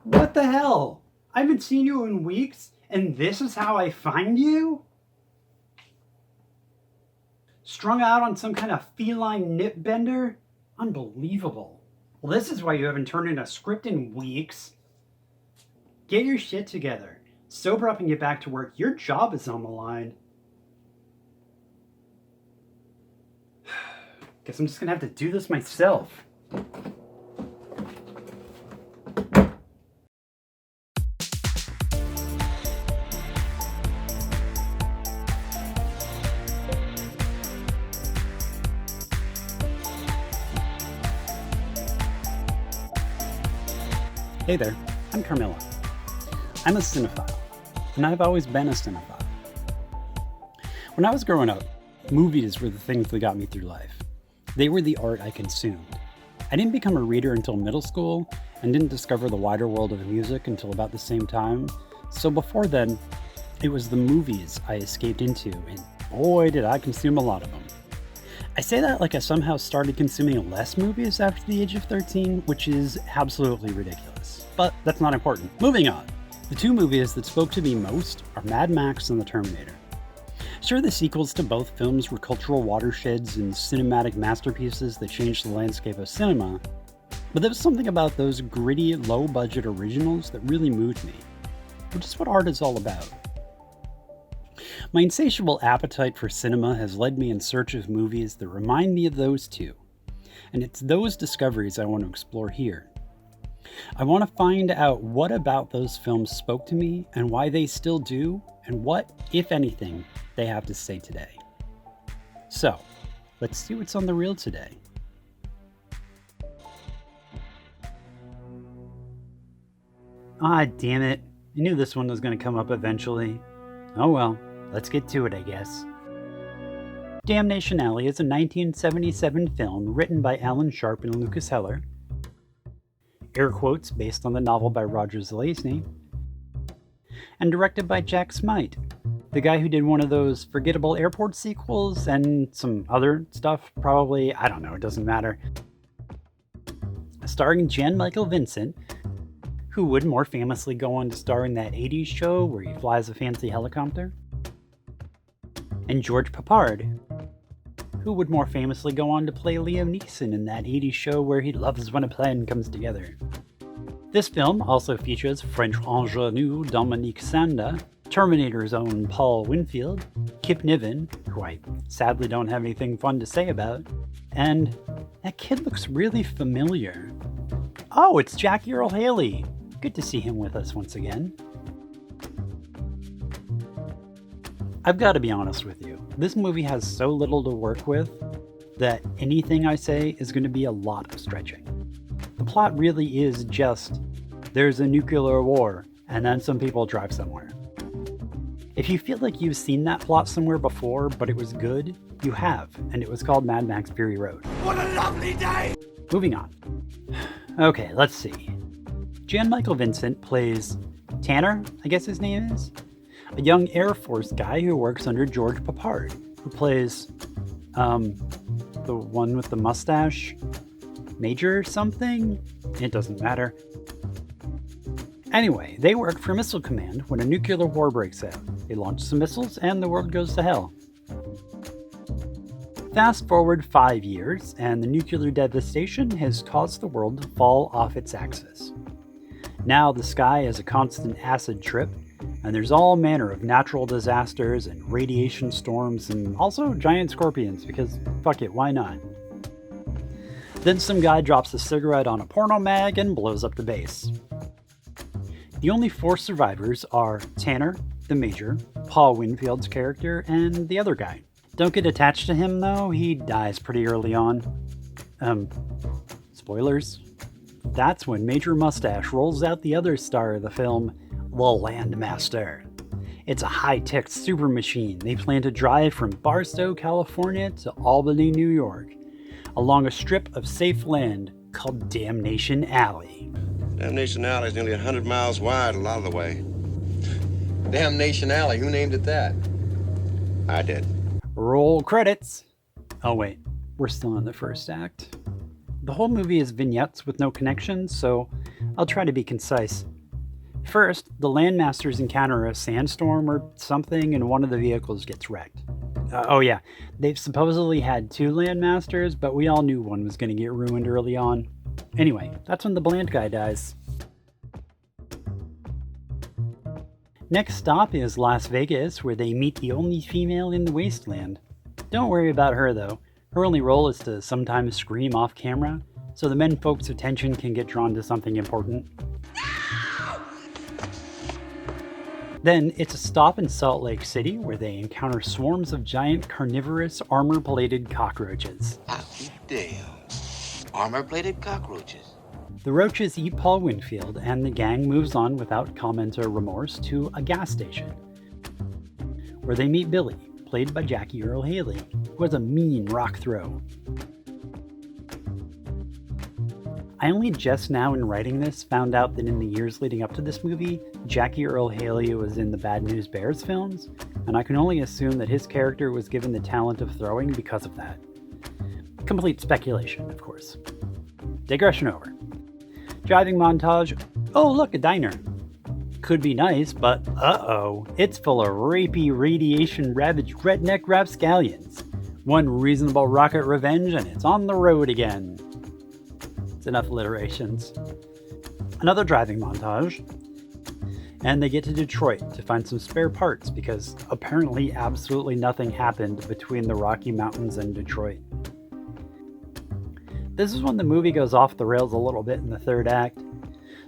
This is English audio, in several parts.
What the hell? I haven't seen you in weeks, and this is how I find you? Strung out on some kind of feline nip bender? Unbelievable. Well, this is why you haven't turned in a script in weeks. Get your shit together. Sober up and get back to work. Your job is on the line. Guess I'm just gonna have to do this myself. Hey there, I'm Carmilla. I'm a cinephile, and I've always been a cinephile. When I was growing up, movies were the things that got me through life. They were the art I consumed. I didn't become a reader until middle school, and didn't discover the wider world of music until about the same time, so before then, it was the movies I escaped into, and boy did I consume a lot of them. I say that like I somehow started consuming less movies after the age of 13, which is absolutely ridiculous. But that's not important. Moving on. The two movies that spoke to me most are Mad Max and The Terminator. Sure, the sequels to both films were cultural watersheds and cinematic masterpieces that changed the landscape of cinema, but there was something about those gritty, low-budget originals that really moved me, which is what art is all about. My insatiable appetite for cinema has led me in search of movies that remind me of those two, and it's those discoveries I want to explore here. I want to find out what about those films spoke to me and why they still do, and what, if anything, they have to say today. So, let's see what's on the reel today. Ah, damn it. I knew this one was going to come up eventually. Oh well. Let's get to it, I guess. Damnation Alley is a 1977 film written by Alan Sharp and Lucas Heller, air quotes based on the novel by Roger Zelazny, and directed by Jack Smite, the guy who did one of those forgettable airport sequels and some other stuff, probably, I don't know, it doesn't matter. Starring Jan Michael Vincent, who would more famously go on to star in that 80s show where he flies a fancy helicopter, and George Peppard, who would more famously go on to play Liam Neeson in that 80s show where he loves when a plan comes together. This film also features French ingenue Dominique Sanda, Terminator's own Paul Winfield, Kip Niven, who I sadly don't have anything fun to say about, and that kid looks really familiar. Oh, it's Jackie Earle Haley! Good to see him with us once again. I've got to be honest with you, this movie has so little to work with that anything I say is going to be a lot of stretching. The plot really is just, there's a nuclear war, and then some people drive somewhere. If you feel like you've seen that plot somewhere before, but it was good, you have, and it was called Mad Max Fury Road. What a lovely day! Moving on. Okay, let's see. Jan Michael Vincent plays Tanner, I guess his name is? A young Air Force guy who works under George Peppard, who plays, the one with the mustache? Major something? It doesn't matter. Anyway, they work for Missile Command when a nuclear war breaks out. They launch some missiles and the world goes to hell. Fast forward 5 years, and the nuclear devastation has caused the world to fall off its axis. Now the sky is a constant acid trip, and there's all manner of natural disasters and radiation storms and also giant scorpions, because fuck it, why not? Then some guy drops a cigarette on a porno mag and blows up the base. The only 4 survivors are Tanner, the Major, Paul Winfield's character, and the other guy. Don't get attached to him though, he dies pretty early on. Spoilers? That's when Major Mustache rolls out the other star of the film, the Landmaster. It's a high-tech super machine they plan to drive from Barstow, California to Albany, New York, along a strip of safe land called Damnation Alley. Damnation Alley is nearly 100 miles wide a lot of the way. Damnation Alley, who named it that? I did. Roll credits! Oh wait, we're still in the first act. The whole movie is vignettes with no connections, so I'll try to be concise. First, the Landmasters encounter a sandstorm or something and one of the vehicles gets wrecked. Oh yeah, they've supposedly had 2 Landmasters, but we all knew one was going to get ruined early on. Anyway, that's when the Bland guy dies. Next stop is Las Vegas, where they meet the only female in the wasteland. Don't worry about her though. Her only role is to sometimes scream off camera, so the men folks' attention can get drawn to something important. Then it's a stop in Salt Lake City where they encounter swarms of giant carnivorous armor-plated cockroaches. I'll be damned. Armor-plated cockroaches. The roaches eat Paul Winfield, and the gang moves on without comment or remorse to a gas station, where they meet Billy, played by Jackie Earle Haley, who has a mean rock throw. I only just now in writing this found out that in the years leading up to this movie, Jackie Earle Haley was in the Bad News Bears films, and I can only assume that his character was given the talent of throwing because of that. Complete speculation, of course. Digression over. Driving montage. Oh look, a diner. Could be nice, but uh-oh, it's full of rapey, radiation-ravaged redneck rapscallions. One reasonable rocket revenge and it's on the road again. It's enough alliterations. Another driving montage. And they get to Detroit to find some spare parts because apparently absolutely nothing happened between the Rocky Mountains and Detroit. This is when the movie goes off the rails a little bit in the third act.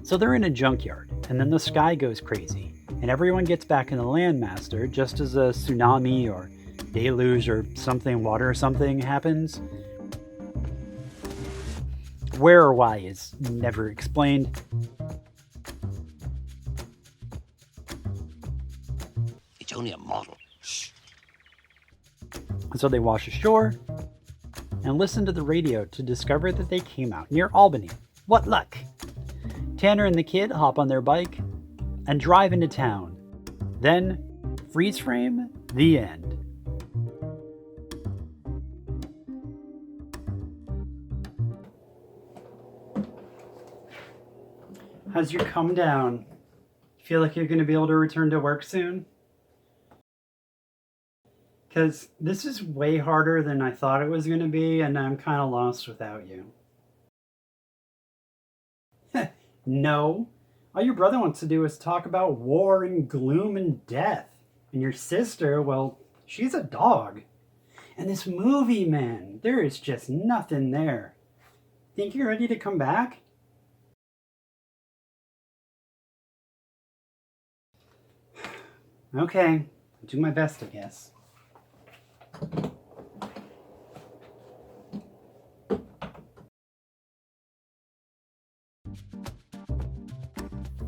So they're in a junkyard, and then the sky goes crazy, and everyone gets back in the Landmaster just as a tsunami or deluge or something, water or something happens. Where or why is never explained. It's only a model. Shh. So they wash ashore and listen to the radio to discover that they came out near Albany. What luck! Tanner and the kid hop on their bike and drive into town. Then, freeze frame, the end. How's your come down? Feel like you're going to be able to return to work soon? Because this is way harder than I thought it was going to be, and I'm kind of lost without you. No. All your brother wants to do is talk about war and gloom and death. And your sister, well, she's a dog. And this movie, man, there is just nothing there. Think you're ready to come back? Okay, I'll do my best, I guess.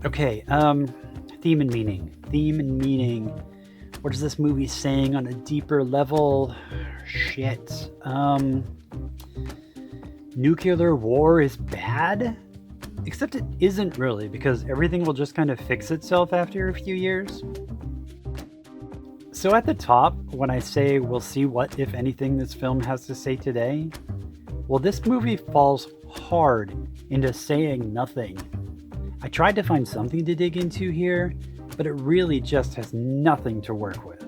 Okay, theme and meaning. Theme and meaning. What is this movie saying on a deeper level? Shit. Nuclear war is bad? Except it isn't really, because everything will just kind of fix itself after a few years. So at the top, when I say we'll see what, if anything, this film has to say today, well, this movie falls hard into saying nothing. I tried to find something to dig into here, but it really just has nothing to work with.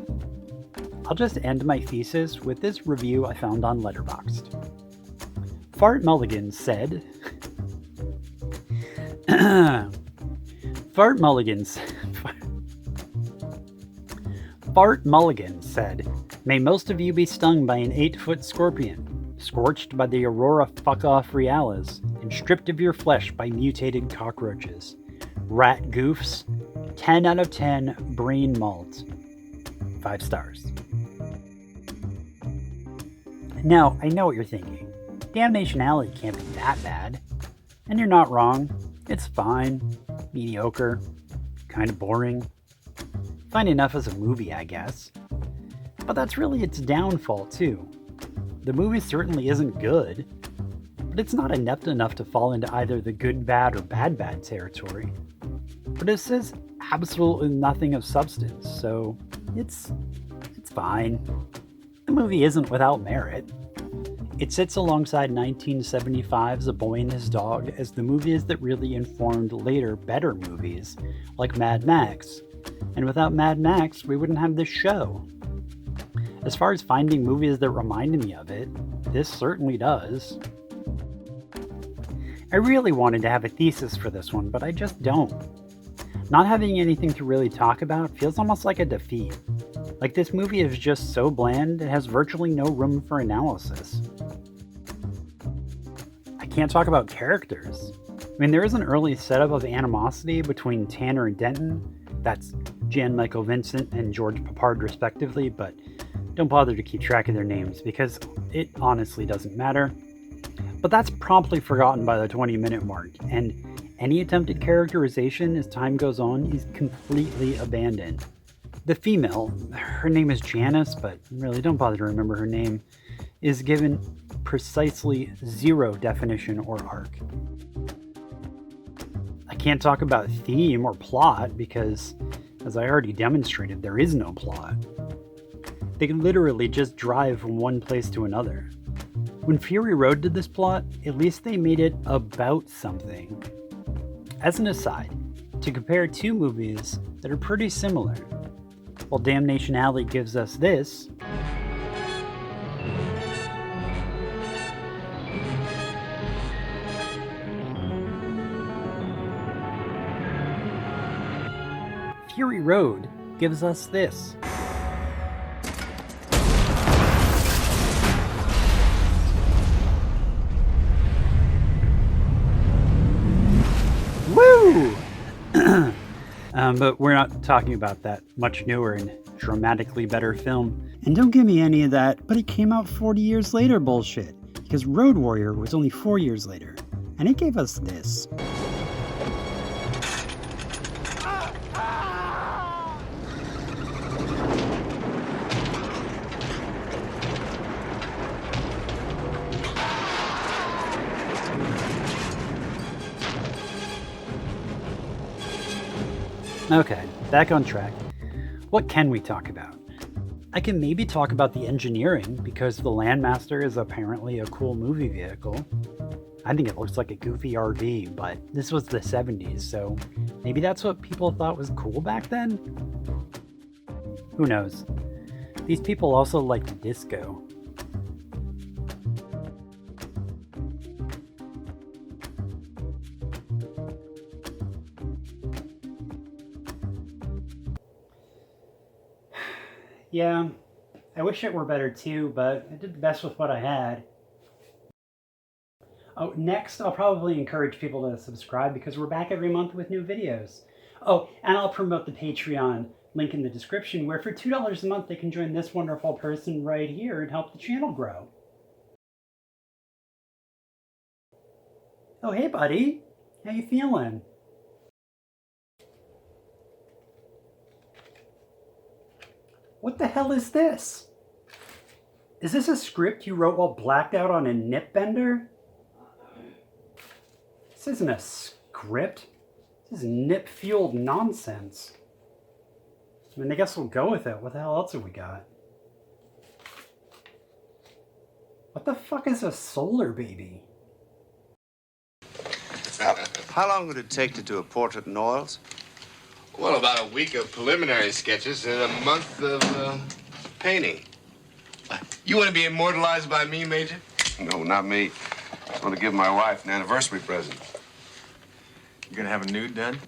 I'll just end my thesis with this review I found on Letterboxd. Fart Mulligan said... Fart Mulligan said, "May most of you be stung by an 8-foot scorpion, scorched by the Aurora fuck-off Realis, and stripped of your flesh by mutated cockroaches. Rat goofs, 10 out of 10 brain malt. 5 stars. Now, I know what you're thinking. Damnation Alley can't be that bad. And you're not wrong. It's fine. Mediocre. Kind of boring. Fine enough as a movie, I guess. But that's really its downfall, too. The movie certainly isn't good, but it's not inept enough to fall into either the good bad or bad bad territory. But it says absolutely nothing of substance, so it's fine. The movie isn't without merit. It sits alongside 1975's A Boy and His Dog as the movies that really informed later, better movies, like Mad Max. And without Mad Max, we wouldn't have this show. As far as finding movies that remind me of it, this certainly does. I really wanted to have a thesis for this one, but I just don't. Not having anything to really talk about feels almost like a defeat. Like this movie is just so bland, it has virtually no room for analysis. I can't talk about characters. I mean, there is an early setup of animosity between Tanner and Denton. That's Jan Michael Vincent and George Papard respectively, but don't bother to keep track of their names because it honestly doesn't matter. But that's promptly forgotten by the 20-minute mark, and any attempt at characterization as time goes on is completely abandoned. The female, her name is Janice, but really don't bother to remember her name, is given precisely zero definition or arc. I can't talk about theme or plot because, as I already demonstrated, there is no plot. They can literally just drive from one place to another. When Fury Road did this plot, at least they made it about something. As an aside, to compare two movies that are pretty similar, while Damnation Alley gives us this, Fury Road gives us this. Woo! But we're not talking about that much newer and dramatically better film. And don't give me any of that, but it came out 40 years later bullshit, because Road Warrior was only 4 years later, and it gave us this. Okay, back on track. What can we talk about? I can maybe talk about the engineering, because the Landmaster is apparently a cool movie vehicle. I think it looks like a goofy RV, but this was the 70s, so maybe that's what people thought was cool back then? Who knows? These people also liked disco. Yeah, I wish it were better too, but I did the best with what I had. Oh, next I'll probably encourage people to subscribe because we're back every month with new videos. Oh, and I'll promote the Patreon link in the description where for $2 a month they can join this wonderful person right here and help the channel grow. Oh, hey buddy, how you feeling? What the hell is this? Is this a script you wrote while blacked out on a nip bender? This isn't a script. This is nip-fueled nonsense. I mean, I guess we'll go with it. What the hell else have we got? What the fuck is a solar baby? How long would it take to do a portrait in oils? Well, about a week of preliminary sketches and a month of painting. You want to be immortalized by me, Major? No, not me. I just want to give my wife an anniversary present. You gonna have a nude done?